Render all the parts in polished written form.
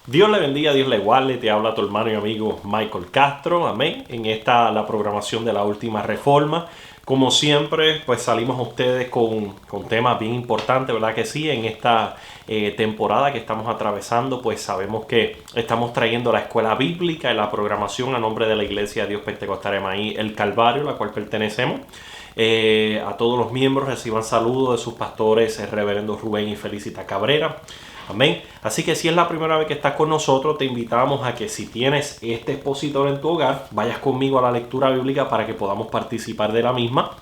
Dios le bendiga, Dios le guarde, te habla tu hermano y amigo Michael Castro, amén. En esta, la programación de la última reforma. Como siempre, pues salimos a ustedes con temas bien importantes, ¿verdad que sí? En esta temporada que estamos atravesando, pues sabemos que estamos trayendo la escuela bíblica y la programación a nombre de la Iglesia de Dios Pentecostal Emaí, el Calvario, a la cual pertenecemos. A todos los miembros reciban saludos de sus pastores, el reverendo Rubén y Felicita Cabrera. Amén. Así que si es la primera vez que estás con nosotros, te invitamos a que si tienes este expositor en tu hogar, vayas conmigo a la lectura bíblica para que podamos participar de la misma.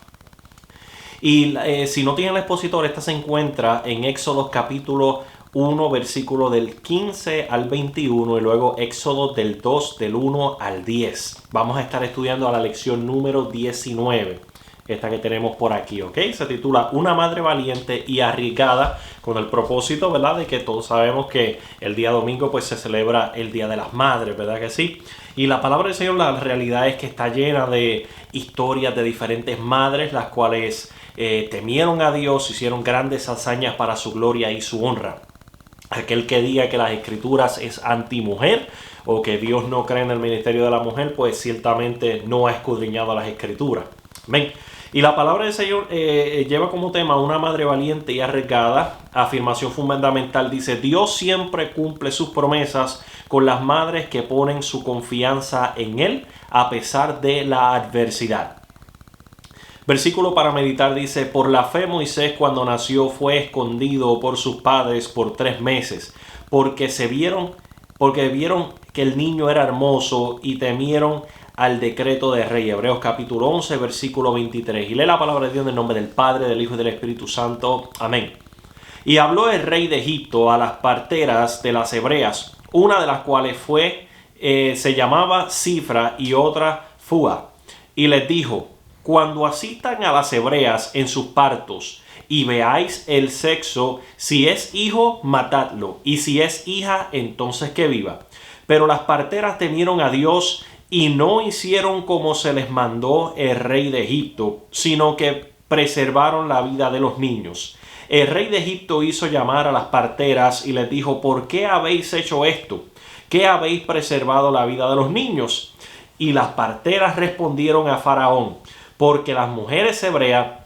Y si no tienes el expositor, esta se encuentra en Éxodo capítulo 1, versículo del 15 al 21 y luego Éxodo del 2, del 1 al 10. Vamos a estar estudiando a la lección número 19. Esta que tenemos por aquí, ¿ok? Se titula Una madre valiente y arriesgada, con el propósito, ¿verdad? De que todos sabemos que el día domingo pues se celebra el Día de las Madres, ¿verdad que sí? Y la palabra del Señor, la realidad es que está llena de historias de diferentes madres, las cuales temieron a Dios, hicieron grandes hazañas para su gloria y su honra. Aquel que diga que las escrituras es antimujer o que Dios no cree en el ministerio de la mujer, pues ciertamente no ha escudriñado las escrituras. Amén. Y la palabra del Señor lleva como tema una madre valiente y arriesgada. Afirmación fundamental dice: Dios siempre cumple sus promesas con las madres que ponen su confianza en Él a pesar de la adversidad. Versículo para meditar dice: Por la fe Moisés cuando nació fue escondido por sus padres por 3 meses, porque vieron que el niño era hermoso y temieron al decreto de rey. Hebreos capítulo 11, versículo 23. Y lee la palabra de Dios en el nombre del Padre, del Hijo y del Espíritu Santo. Amén. Y habló el rey de Egipto a las parteras de las hebreas, una de las cuales se llamaba Cifra y otra Fua. Y les dijo: Cuando asistan a las hebreas en sus partos y veáis el sexo, si es hijo, matadlo, y si es hija, entonces que viva. Pero las parteras temieron a Dios y no hicieron como se les mandó el rey de Egipto, sino que preservaron la vida de los niños. El rey de Egipto hizo llamar a las parteras y les dijo: ¿Por qué habéis hecho esto? ¿Qué habéis preservado la vida de los niños? Y las parteras respondieron a Faraón: porque las mujeres hebreas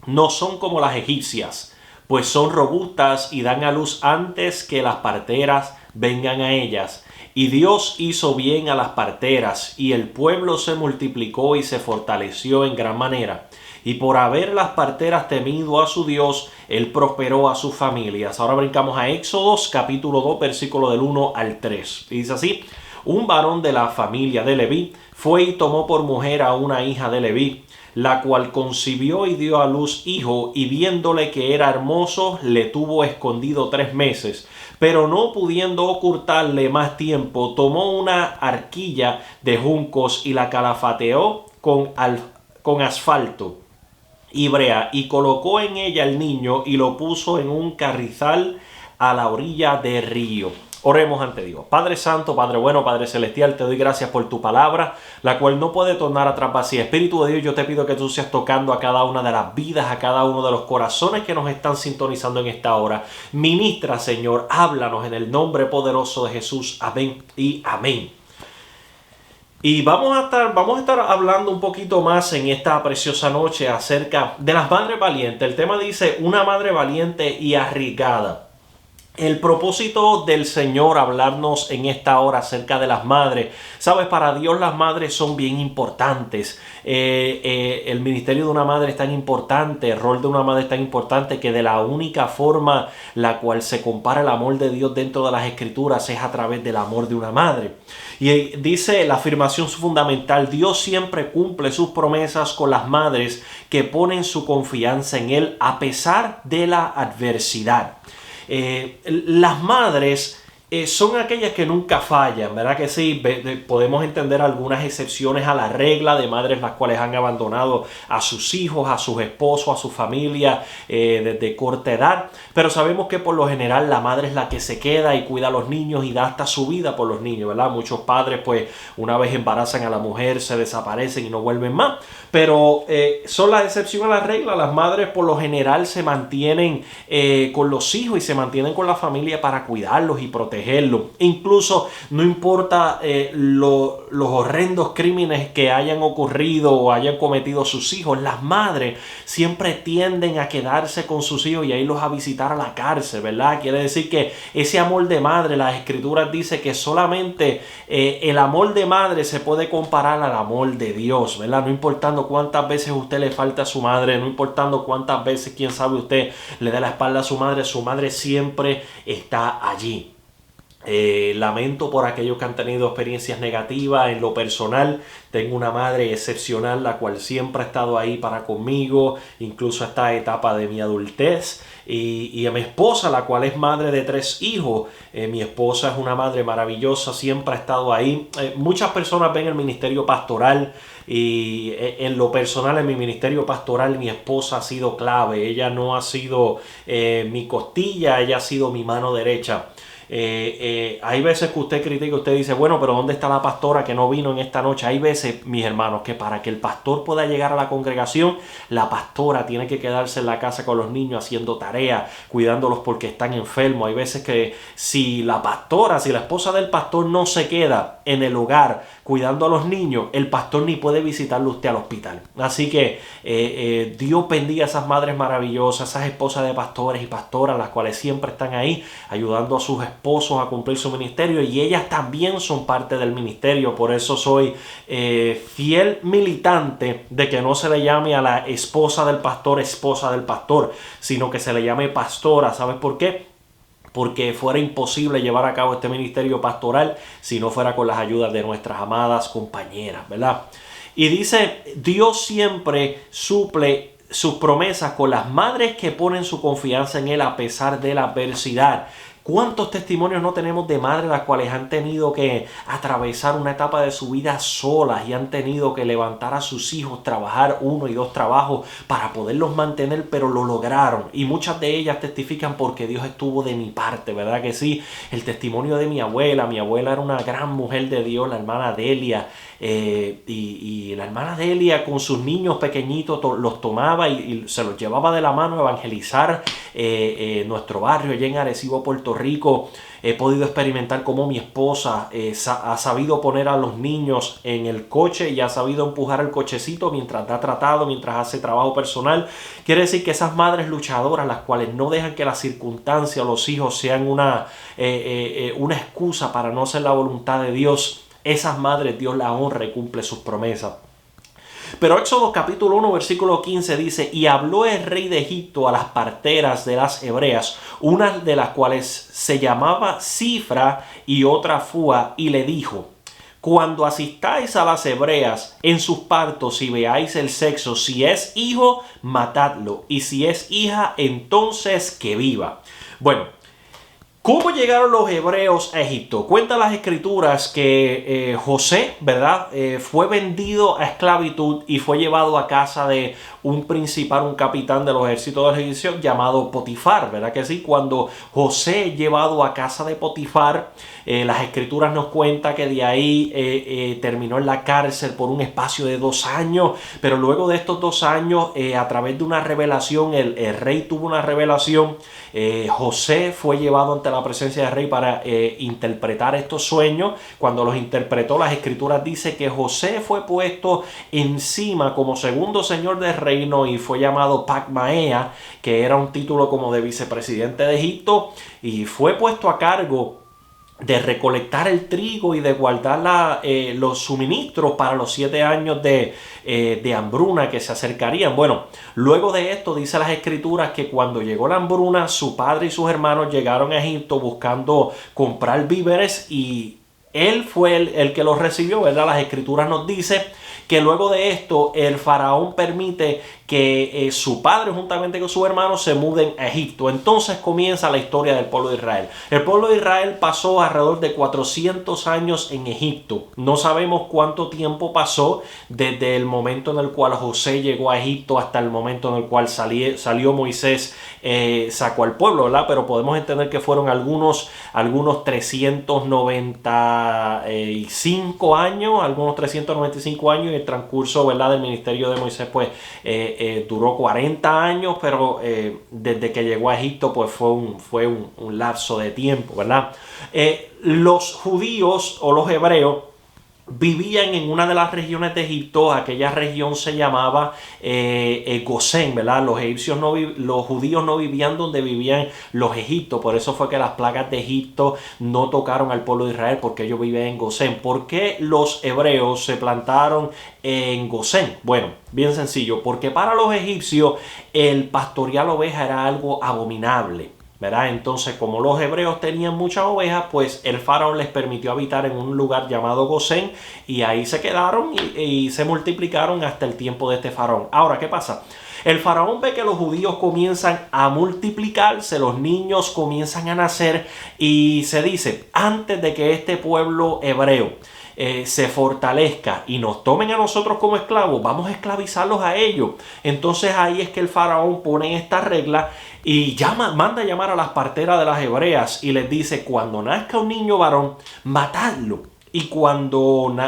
no son como las egipcias, pues son robustas y dan a luz antes que las parteras vengan a ellas. Y Dios hizo bien a las parteras, y el pueblo se multiplicó y se fortaleció en gran manera. Y por haber las parteras temido a su Dios, Él prosperó a sus familias. Ahora brincamos a Éxodo capítulo 2, versículo del 1 al 3. Y dice así: Un varón de la familia de Leví fue y tomó por mujer a una hija de Leví, la cual concibió y dio a luz hijo, y viéndole que era hermoso, le tuvo escondido 3 meses. Pero no pudiendo ocultarle más tiempo, tomó una arquilla de juncos y la calafateó con asfalto y brea, y colocó en ella el niño y lo puso en un carrizal a la orilla del río. Oremos ante Dios. Padre Santo, Padre bueno, Padre Celestial, te doy gracias por tu palabra, la cual no puede tornar atrás vacía. Espíritu de Dios, yo te pido que tú seas tocando a cada una de las vidas, a cada uno de los corazones que nos están sintonizando en esta hora. Ministra, Señor, háblanos en el nombre poderoso de Jesús. Amén y amén. Y vamos a estar hablando un poquito más en esta preciosa noche acerca de las madres valientes. El tema dice: una madre valiente y arriesgada. El propósito del Señor hablarnos en esta hora acerca de las madres. Sabes, para Dios las madres son bien importantes. El ministerio de una madre es tan importante, el rol de una madre es tan importante, que de la única forma la cual se compara el amor de Dios dentro de las escrituras es a través del amor de una madre. Y dice la afirmación fundamental: Dios siempre cumple sus promesas con las madres que ponen su confianza en Él a pesar de la adversidad. Las madres son aquellas que nunca fallan, ¿verdad que sí? Podemos entender algunas excepciones a la regla de madres las cuales han abandonado a sus hijos, a sus esposos, a su familia desde corta edad, pero sabemos que por lo general la madre es la que se queda y cuida a los niños y da hasta su vida por los niños, ¿verdad? Muchos padres, pues, una vez embarazan a la mujer, se desaparecen y no vuelven más, pero son la excepción a la regla. Las madres por lo general se mantienen con los hijos y se mantienen con la familia para cuidarlos y protegerlos. protegerlo. Incluso no importa los horrendos crímenes que hayan ocurrido o hayan cometido sus hijos, las madres siempre tienden a quedarse con sus hijos y a irlos a visitar a la cárcel, ¿verdad? Quiere decir que ese amor de madre, las escrituras dicen que solamente el amor de madre se puede comparar al amor de Dios, ¿verdad? No importando cuántas veces usted le falta a su madre, no importando cuántas veces, quién sabe, usted le da la espalda a su madre siempre está allí. Lamento por aquellos que han tenido experiencias negativas. En lo personal, tengo una madre excepcional, la cual siempre ha estado ahí para conmigo, incluso a esta etapa de mi adultez. Y a mi esposa, la cual es madre de 3 hijos. Mi esposa es una madre maravillosa, siempre ha estado ahí. Muchas personas ven el ministerio pastoral y en lo personal, en mi ministerio pastoral, mi esposa ha sido clave. Ella no ha sido mi costilla, ella ha sido mi mano derecha. Hay veces que usted critica, usted dice, bueno, pero ¿dónde está la pastora que no vino en esta noche? Hay veces, mis hermanos, que para que el pastor pueda llegar a la congregación, la pastora tiene que quedarse en la casa con los niños haciendo tareas, cuidándolos porque están enfermos. Hay veces que si la esposa del pastor no se queda en el hogar cuidando a los niños, el pastor ni puede visitarlo usted al hospital. Así que Dios bendiga a esas madres maravillosas, esas esposas de pastores y pastoras, las cuales siempre están ahí ayudando a sus esposos a cumplir su ministerio, y ellas también son parte del ministerio. Por eso soy fiel militante de que no se le llame a la esposa del pastor, sino que se le llame pastora. ¿Sabes por qué? Porque fuera imposible llevar a cabo este ministerio pastoral si no fuera con las ayudas de nuestras amadas compañeras, ¿verdad? Y dice, Dios siempre suple sus promesas con las madres que ponen su confianza en Él a pesar de la adversidad. ¿Cuántos testimonios no tenemos de madres las cuales han tenido que atravesar una etapa de su vida solas y han tenido que levantar a sus hijos, trabajar 1 y 2 trabajos para poderlos mantener, pero lo lograron? Y muchas de ellas testifican porque Dios estuvo de mi parte, ¿verdad que sí? El testimonio de mi abuela era una gran mujer de Dios, la hermana Delia. Y la hermana Delia con sus niños pequeñitos los tomaba y se los llevaba de la mano a evangelizar nuestro barrio allá en Arecibo, Puerto Rico. He podido experimentar cómo mi esposa ha sabido poner a los niños en el coche y ha sabido empujar el cochecito mientras da tratado, mientras hace trabajo personal. Quiere decir que esas madres luchadoras, las cuales no dejan que las circunstancias o los hijos sean una excusa para no hacer la voluntad de Dios, esas madres Dios las honra y cumple sus promesas. Pero Éxodo capítulo 1 versículo 15 dice, y habló el rey de Egipto a las parteras de las hebreas, una de las cuales se llamaba Cifra y otra Fua, y le dijo, cuando asistáis a las hebreas en sus partos y veáis el sexo, si es hijo, matadlo, y si es hija, entonces que viva. Bueno, ¿cómo llegaron los hebreos a Egipto? Cuentan las escrituras que José, ¿verdad? Fue vendido a esclavitud y fue llevado a casa de un principal, un capitán de los ejércitos de los egipcios llamado Potifar, ¿verdad que sí? Cuando José es llevado a casa de Potifar, las escrituras nos cuentan que de ahí terminó en la cárcel por un espacio de 2 años, pero luego de estos 2 años, a través de una revelación, el rey tuvo una revelación. José fue llevado ante la presencia del rey para interpretar estos sueños. Cuando los interpretó, las escrituras dicen que José fue puesto encima como segundo señor del reino y fue llamado Pacmaea, que era un título como de vicepresidente de Egipto, y fue puesto a cargo de recolectar el trigo y de guardar los suministros para los 7 años de hambruna que se acercarían. Bueno, luego de esto dice las escrituras que cuando llegó la hambruna, su padre y sus hermanos llegaron a Egipto buscando comprar víveres y él fue el que los recibió, ¿verdad? Las escrituras nos dicen que luego de esto el faraón permite que su padre juntamente con sus hermanos se muden a Egipto. Entonces comienza la historia del pueblo de Israel. El pueblo de Israel pasó alrededor de 400 años en Egipto. No sabemos cuánto tiempo pasó desde el momento en el cual José llegó a Egipto hasta el momento en el cual salió Moisés, sacó al pueblo, ¿verdad? Pero podemos entender que fueron algunos 390 395 años, algunos 395 años, y el transcurso, ¿verdad?, del ministerio de Moisés pues duró 40 años, pero desde que llegó a Egipto pues fue un lapso de tiempo, ¿verdad? Los judíos o los hebreos vivían en una de las regiones de Egipto. Aquella región se llamaba Gosén, ¿verdad? Los judíos no vivían donde vivían los egipcios, por eso fue que las plagas de Egipto no tocaron al pueblo de Israel, porque ellos vivían en Gosén. ¿Por qué los hebreos se plantaron en Gosén? Bueno, bien sencillo, porque para los egipcios el pastorear oveja era algo abominable, ¿verdad? Entonces, como los hebreos tenían muchas ovejas, pues el faraón les permitió habitar en un lugar llamado Gosén, y ahí se quedaron y se multiplicaron hasta el tiempo de este faraón. Ahora, ¿qué pasa? El faraón ve que los judíos comienzan a multiplicarse, los niños comienzan a nacer, y se dice, antes de que este pueblo hebreo se fortalezca y nos tomen a nosotros como esclavos, vamos a esclavizarlos a ellos. Entonces ahí es que el faraón pone esta regla y manda a llamar a las parteras de las hebreas y les dice, cuando nazca un niño varón, matadlo. Y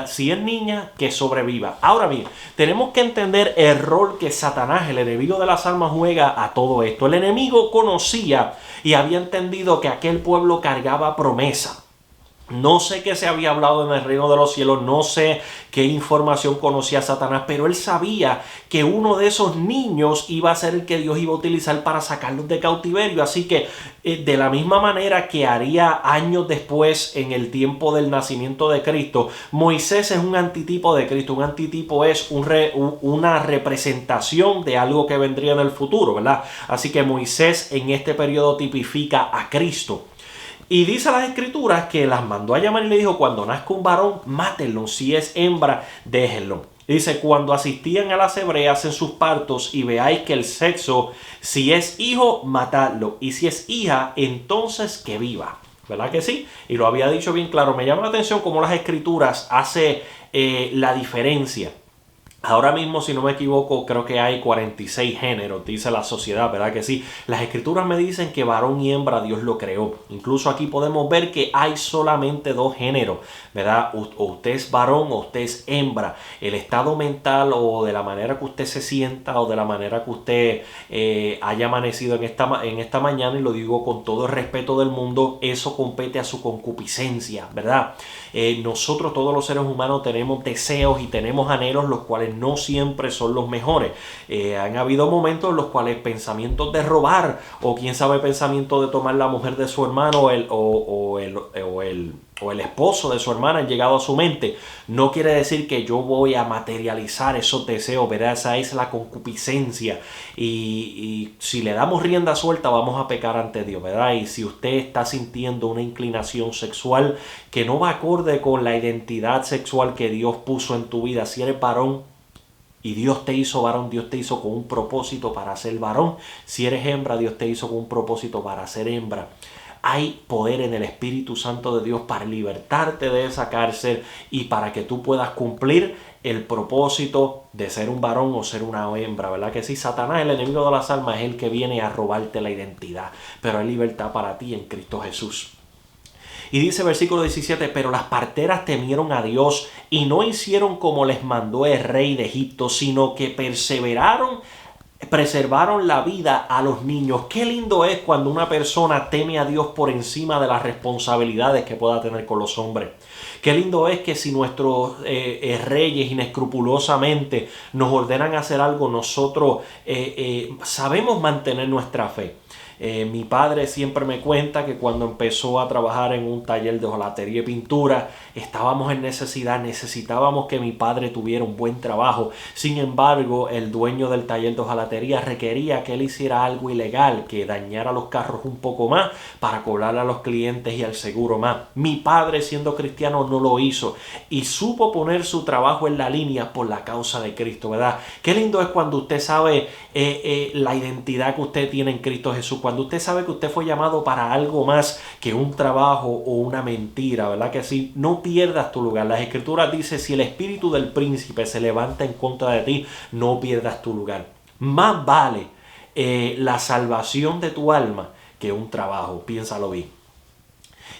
si es niña, que sobreviva. Ahora bien, tenemos que entender el rol que Satanás, el enemigo de las almas, juega a todo esto. El enemigo conocía y había entendido que aquel pueblo cargaba promesa. No sé qué se había hablado en el reino de los cielos, no sé qué información conocía Satanás, pero él sabía que uno de esos niños iba a ser el que Dios iba a utilizar para sacarlos de cautiverio. Así que de la misma manera que haría años después, en el tiempo del nacimiento de Cristo, Moisés es un antitipo de Cristo. Un antitipo es una representación de algo que vendría en el futuro, ¿verdad? Así que Moisés en este periodo tipifica a Cristo. Y dice las escrituras que las mandó a llamar y le dijo, cuando nazca un varón, mátenlo, si es hembra, déjenlo. Dice, cuando asistían a las hebreas en sus partos y veáis que el sexo, si es hijo, matadlo, y si es hija, entonces que viva. ¿Verdad que sí? Y lo había dicho bien claro. Me llama la atención cómo las escrituras hace la diferencia. Ahora mismo, si no me equivoco, creo que hay 46 géneros, dice la sociedad, ¿verdad que sí? Las escrituras me dicen que varón y hembra Dios lo creó. Incluso aquí podemos ver que hay solamente 2 géneros, ¿verdad? O usted es varón o usted es hembra. El estado mental o de la manera que usted se sienta o de la manera que usted haya amanecido en esta mañana, y lo digo con todo el respeto del mundo, eso compete a su concupiscencia, ¿verdad? Nosotros todos los seres humanos tenemos deseos y tenemos anhelos, los cuales no siempre son los mejores. Han habido momentos en los cuales pensamientos de robar, o quién sabe, pensamientos de tomar la mujer de su hermano o el esposo de su hermana han llegado a su mente. No quiere decir que yo voy a materializar esos deseos, ¿verdad? Esa es la concupiscencia, y si le damos rienda suelta vamos a pecar ante Dios, ¿verdad? Y si usted está sintiendo una inclinación sexual que no va acorde con la identidad sexual que Dios puso en tu vida, si eres varón y Dios te hizo varón, Dios te hizo con un propósito para ser varón. Si eres hembra, Dios te hizo con un propósito para ser hembra. Hay poder en el Espíritu Santo de Dios para libertarte de esa cárcel y para que tú puedas cumplir el propósito de ser un varón o ser una hembra, ¿verdad que sí? Satanás, el enemigo de las almas, es el que viene a robarte la identidad, pero hay libertad para ti en Cristo Jesús. Y dice versículo 17, pero las parteras temieron a Dios y no hicieron como les mandó el rey de Egipto, sino que preservaron la vida a los niños. Qué lindo es cuando una persona teme a Dios por encima de las responsabilidades que pueda tener con los hombres. Qué lindo es que si nuestros reyes inescrupulosamente nos ordenan hacer algo, nosotros sabemos mantener nuestra fe. Mi padre siempre me cuenta que cuando empezó a trabajar en un taller de hojalatería y pintura, estábamos en necesidad, necesitábamos que mi padre tuviera un buen trabajo. Sin embargo, el dueño del taller de hojalatería requería que él hiciera algo ilegal, que dañara los carros un poco más para cobrarle a los clientes y al seguro más. Mi padre, siendo cristiano, no lo hizo y supo poner su trabajo en la línea por la causa de Cristo, ¿verdad? Qué lindo es cuando usted sabe la identidad que usted tiene en Cristo Jesús, cuando usted sabe que usted fue llamado para algo más que un trabajo o una mentira, ¿verdad que sí? No pierdas tu lugar. Las escrituras dicen, si el espíritu del príncipe se levanta en contra de ti, no pierdas tu lugar. Más vale la salvación de tu alma que un trabajo. Piénsalo bien.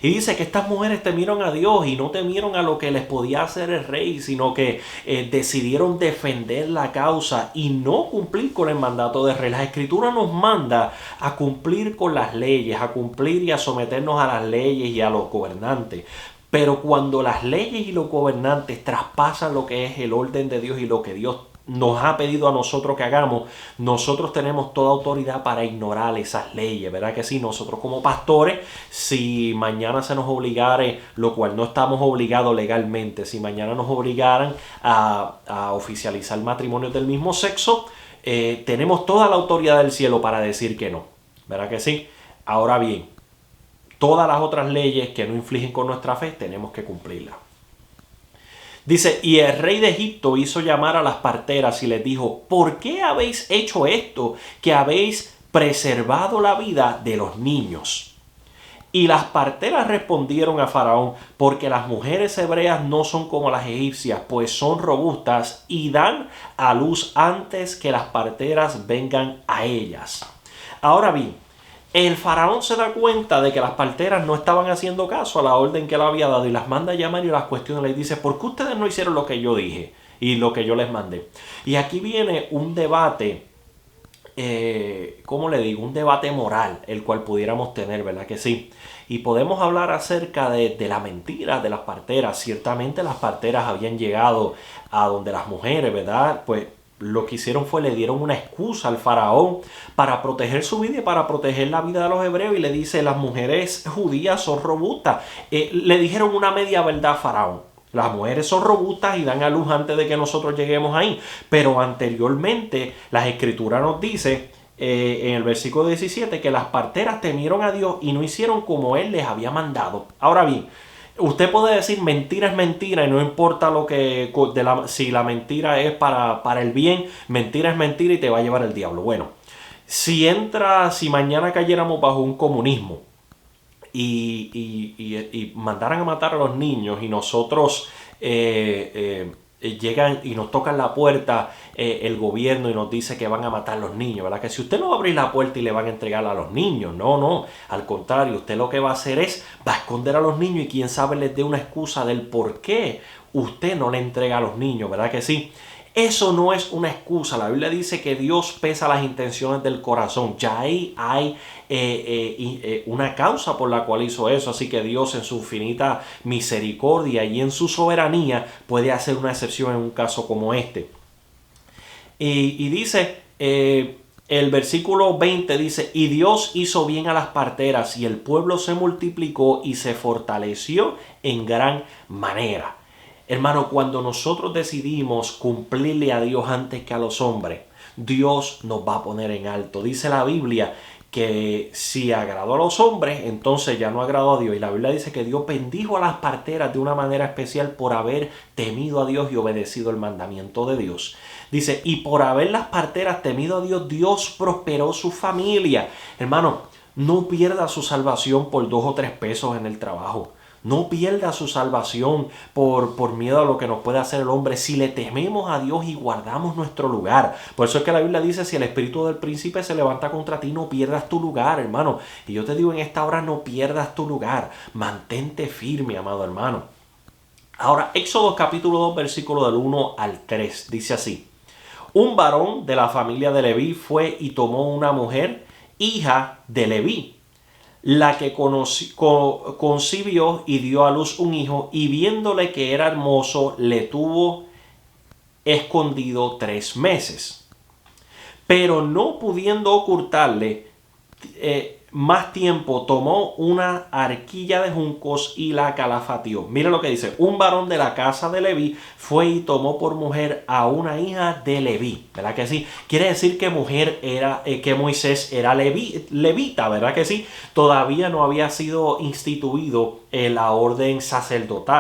Y dice que estas mujeres temieron a Dios y no temieron a lo que les podía hacer el rey, sino que decidieron defender la causa y no cumplir con el mandato del rey. La Escritura nos manda a cumplir con las leyes, a cumplir y a someternos a las leyes y a los gobernantes. Pero cuando las leyes y los gobernantes traspasan lo que es el orden de Dios y lo que Dios nos ha pedido a nosotros que hagamos, nosotros tenemos toda autoridad para ignorar esas leyes, ¿verdad que sí? Nosotros como pastores, si mañana se nos obligare, lo cual no estamos obligados legalmente, si mañana nos obligaran a oficializar matrimonios del mismo sexo, tenemos toda la autoridad del cielo para decir que no, ¿verdad que sí? Ahora bien, todas las otras leyes que no infligen con nuestra fe, tenemos que cumplirlas. Dice, y el rey de Egipto hizo llamar a las parteras y les dijo, ¿por qué habéis hecho esto, que habéis preservado la vida de los niños? Y las parteras respondieron a Faraón, porque las mujeres hebreas no son como las egipcias, pues son robustas y dan a luz antes que las parteras vengan a ellas. Ahora bien, el faraón se da cuenta de que las parteras no estaban haciendo caso a la orden que él había dado y las manda a llamar y las cuestiona. Les dice, ¿por qué ustedes no hicieron lo que yo dije y lo que yo les mandé? Y aquí viene un debate, ¿cómo le digo? Un debate moral, el cual pudiéramos tener, ¿verdad que sí? Y podemos hablar acerca de la mentira de las parteras. Ciertamente las parteras habían llegado a donde las mujeres, ¿verdad? Pues lo que hicieron fue le dieron una excusa al faraón para proteger su vida y para proteger la vida de los hebreos, y le dice, las mujeres judías son robustas. Le dijeron una media verdad a faraón. Las mujeres son robustas y dan a luz antes de que nosotros lleguemos ahí. Pero anteriormente las escrituras nos dice en el versículo 17 que las parteras temieron a Dios y no hicieron como él les había mandado. Ahora bien, usted puede decir mentira es mentira y no importa lo que si la mentira es para el bien, mentira es mentira y te va a llevar el diablo. Bueno, si mañana cayéramos bajo un comunismo y mandaran a matar a los niños y nosotros llegan y nos tocan la puerta el gobierno y nos dice que van a matar a los niños, ¿verdad? Que si usted no va a abrir la puerta y le van a entregar a los niños, no, al contrario, usted lo que va a hacer va a esconder a los niños y quién sabe les dé una excusa del por qué usted no le entrega a los niños, ¿verdad que sí? Eso no es una excusa. La Biblia dice que Dios pesa las intenciones del corazón. Ya ahí hay una causa por la cual hizo eso. Así que Dios en su infinita misericordia y en su soberanía puede hacer una excepción en un caso como este. Y dice, el versículo 20 dice, y Dios hizo bien a las parteras y el pueblo se multiplicó y se fortaleció en gran manera. Hermano, cuando nosotros decidimos cumplirle a Dios antes que a los hombres, Dios nos va a poner en alto. Dice la Biblia que si agradó a los hombres, entonces ya no agradó a Dios. Y la Biblia dice que Dios bendijo a las parteras de una manera especial por haber temido a Dios y obedecido el mandamiento de Dios. Dice, y por haber las parteras temido a Dios, Dios prosperó su familia. Hermano, no pierda su salvación por 2 o 3 pesos en el trabajo. No pierda su salvación por miedo a lo que nos puede hacer el hombre. Si le tememos a Dios y guardamos nuestro lugar. Por eso es que la Biblia dice, si el espíritu del príncipe se levanta contra ti, no pierdas tu lugar, hermano. Y yo te digo en esta hora, no pierdas tu lugar. Mantente firme, amado hermano. Ahora, Éxodo capítulo 2, versículo del 1 al 3. Dice así. Un varón de la familia de Leví fue y tomó una mujer, hija de Leví, la que concibió y dio a luz un hijo, y viéndole que era hermoso, le tuvo escondido 3 meses. Pero no pudiendo ocultarle más tiempo, tomó una arquilla de juncos y la calafateó. Mire lo que dice, un varón de la casa de Leví fue y tomó por mujer a una hija de Leví, ¿verdad que sí? Quiere decir que que Moisés era levita, ¿verdad que sí? Todavía no había sido instituido la orden sacerdotal.